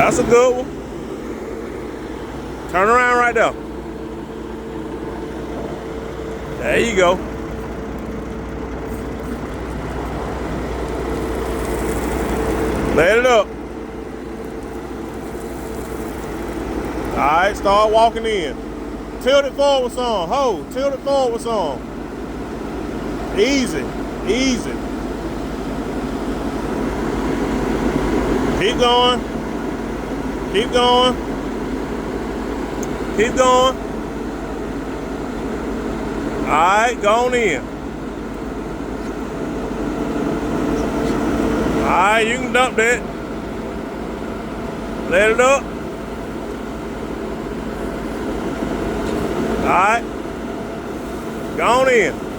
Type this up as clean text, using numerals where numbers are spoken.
That's a good one. Turn around right there. There you go. Let it up. All right, start walking in. Tilt it forward some. Hold, tilt it forward some. Easy, easy. Keep going. Keep going. Keep going. All right, go on in. All right, you can dump that. Let it up. All right, go on in.